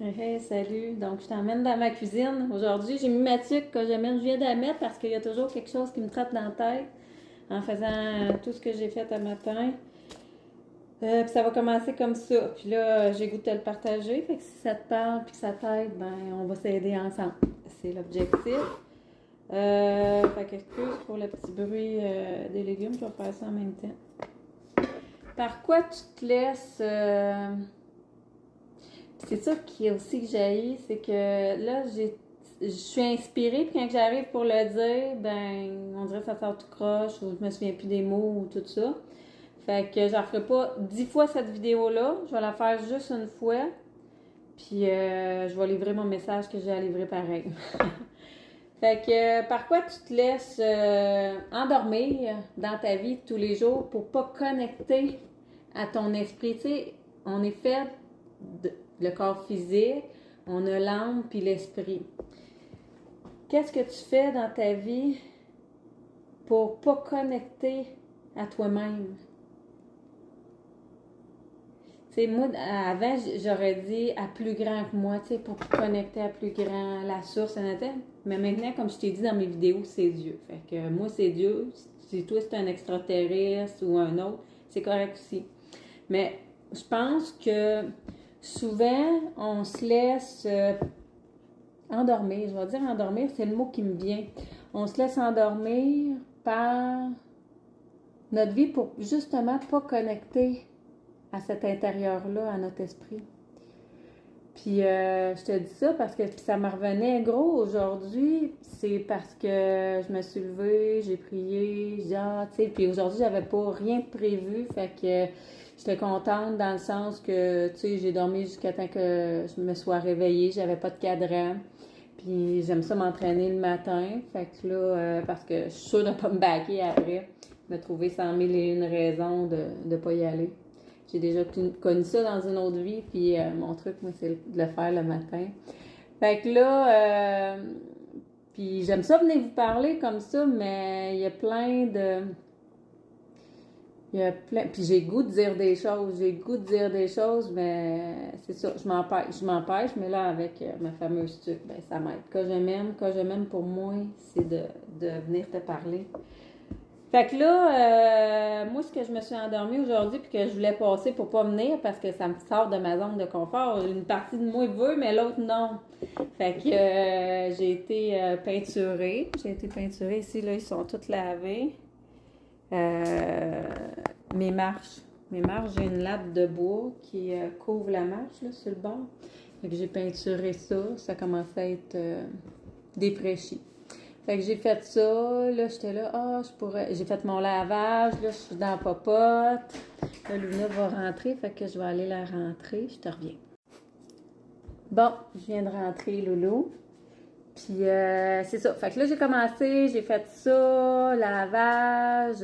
Hey, salut. Donc, je t'emmène dans ma cuisine. Aujourd'hui, j'ai mis ma tuque que j'amène. Je viens de la mettre parce qu'il y a toujours quelque chose qui me trotte dans la tête en faisant tout ce que j'ai fait un matin. Puis ça va commencer comme ça. Puis là, j'ai goût de te le partager. Fait que si ça te parle puis que ça t'aide, ben, on va s'aider ensemble. C'est l'objectif. Fait que excuse pour le petit bruit des légumes. Je vais faire ça en même temps. Par quoi tu te laisses... c'est ça qui est aussi que j'ai, c'est que là, je suis inspirée, puis quand j'arrive pour le dire, ben, on dirait que ça sort tout croche, ou je me souviens plus des mots, ou tout ça. Fait que je ne ferai pas 10 fois cette vidéo-là, je vais la faire juste une fois, puis je vais livrer mon message que j'ai à livrer pareil. Fait que par quoi tu te laisses endormir dans ta vie de tous les jours pour pas connecter à ton esprit? Tu sais, on est fait le corps physique, on a l'âme puis l'esprit. Qu'est-ce que tu fais dans ta vie pour pas connecter à toi-même? Tu sais, moi, avant, j'aurais dit à plus grand que moi, tu sais, pour connecter à plus grand, la source, mais maintenant, comme je t'ai dit dans mes vidéos, c'est Dieu. Fait que moi, c'est Dieu. Si toi, c'est un extraterrestre ou un autre, c'est correct aussi. Mais je pense que souvent, on se laisse endormir. Je vais dire endormir, c'est le mot qui me vient. On se laisse endormir par notre vie pour justement pas connecter à cet intérieur-là, à notre esprit. Puis je te dis ça parce que ça me revenait gros aujourd'hui. C'est parce que je me suis levée, j'ai prié, j'ai dit, ah, tu sais, puis aujourd'hui, j'avais pas rien de prévu. Fait que j'étais contente dans le sens que, tu sais, j'ai dormi jusqu'à temps que je me sois réveillée. J'avais pas de cadran. Puis j'aime ça m'entraîner le matin. Fait que là, parce que je suis sûre de ne pas me baquer après, me trouver 100 000 et une raisons de ne pas y aller. J'ai déjà connu ça dans une autre vie, puis mon truc, moi, c'est de le faire le matin. Fait que là, puis j'aime ça venir vous parler comme ça, mais il y a plein de... Il y a plein... Puis j'ai le goût de dire des choses, mais c'est ça, je m'empêche, mais là, avec ma fameuse truc, ben ça m'aide. Quand je m'aime pour moi, c'est de venir te parler. Fait que là, moi, ce que je me suis endormie aujourd'hui puis que je voulais passer pour pas venir parce que ça me sort de ma zone de confort. Une partie de moi veut, mais l'autre non. Fait que j'ai été peinturée. J'ai été peinturée ici, là, ils sont tous lavés. Euh, mes marches. Mes marches, j'ai une latte de bois qui couvre la marche, là, sur le bord. Fait que j'ai peinturé ça. Ça commence à être défraîchi. Fait que j'ai fait ça, là, j'étais là, je pourrais... J'ai fait mon lavage, là, je suis dans la popote. Là, Luna va rentrer, fait que je vais aller la rentrer, je te reviens. Bon, je viens de rentrer, Loulou. Puis, c'est ça. Fait que là, j'ai commencé, j'ai fait ça, lavage,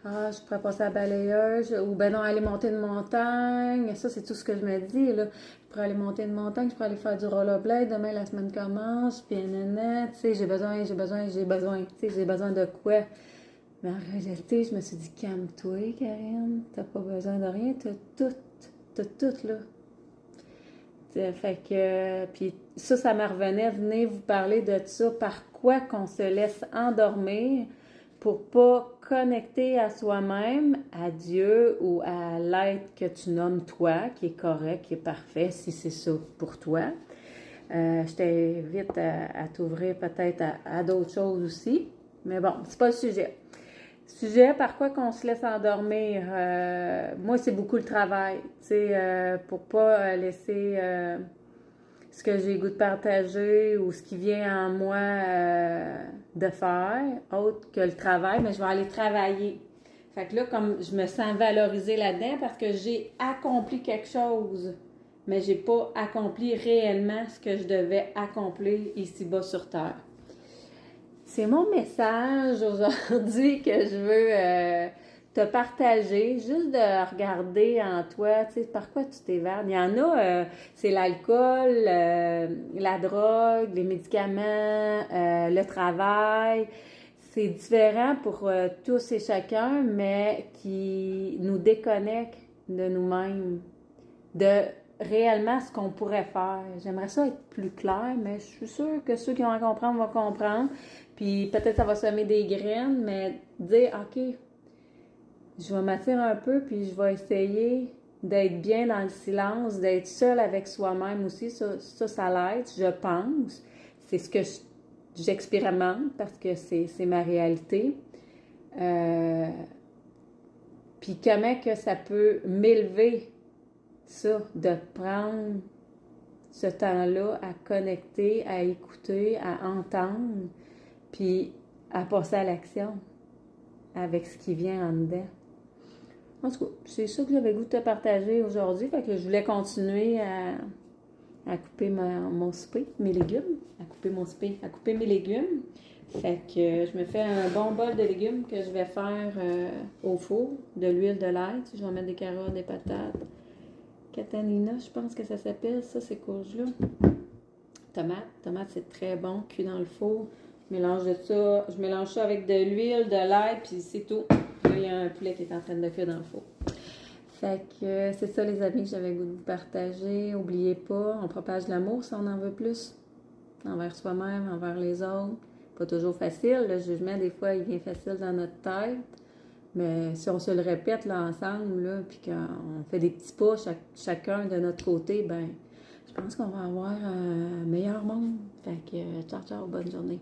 je pourrais passer à la balayeuse, ou ben non, aller monter une montagne. Ça, c'est tout ce que je me dis, là. Je pourrais aller monter une montagne, je pourrais aller faire du rollerblade, demain, la semaine commence, puis nanana, tu sais, j'ai besoin, tu sais, j'ai besoin de quoi? Mais en réalité, je me suis dit, calme-toi, Karine, t'as pas besoin de rien, t'as tout, là. Fait que, puis ça me revenait, venez vous parler de ça, par quoi qu'on se laisse endormir pour pas connecter à soi-même, à Dieu ou à l'être que tu nommes toi, qui est correct, qui est parfait, si c'est ça pour toi. Je t'invite à t'ouvrir peut-être à d'autres choses aussi, mais bon, c'est pas le sujet. Sujet, par quoi qu'on se laisse endormir? Moi, c'est beaucoup le travail, tu sais, pour pas laisser ce que j'ai le goût de partager ou ce qui vient en moi de faire, autre que le travail, mais je vais aller travailler. Fait que là, comme je me sens valorisée là-dedans parce que j'ai accompli quelque chose, mais j'ai pas accompli réellement ce que je devais accomplir ici-bas sur Terre. C'est mon message aujourd'hui que je veux te partager, juste de regarder en toi, tu sais, par quoi tu t'évades. Il y en a, c'est l'alcool, la drogue, les médicaments, le travail. C'est différent pour tous et chacun, mais qui nous déconnecte de nous-mêmes, de réellement ce qu'on pourrait faire. J'aimerais ça être plus clair, mais je suis sûre que ceux qui vont comprendre vont comprendre. Puis peut-être ça va semer des graines, mais dire, OK, je vais m'attirer un peu, puis je vais essayer d'être bien dans le silence, d'être seule avec soi-même aussi. Ça l'aide, je pense. C'est ce que j'expérimente parce que c'est ma réalité. Puis comment que ça peut m'élever, ça, de prendre ce temps-là à connecter, à écouter, à entendre, puis à passer à l'action avec ce qui vient en dedans. En tout cas, c'est ça que j'avais le goût de te partager aujourd'hui. Fait que je voulais continuer à couper mon souper, mes légumes. À couper mes légumes. Fait que je me fais un bon bol de légumes que je vais faire au four, de l'huile de l'ail. Je vais mettre des carottes, des patates. Catanina, je pense que ça s'appelle, ça, ces courges-là. Tomate, c'est très bon, cuit dans le four. Je mélange ça avec de l'huile, de l'ail, puis c'est tout. Là, il y a un poulet qui est en train de cuire dans le four. Fait que c'est ça, les amis, que j'avais le goût de vous partager. N'oubliez pas, on propage l'amour si on en veut plus. Envers soi-même, envers les autres. Pas toujours facile. Le jugement, des fois, il vient facile dans notre tête. Mais si on se le répète là, ensemble, là, puis qu'on fait des petits pas chacun de notre côté, ben je pense qu'on va avoir un meilleur monde. Fait que ciao, ciao, bonne journée.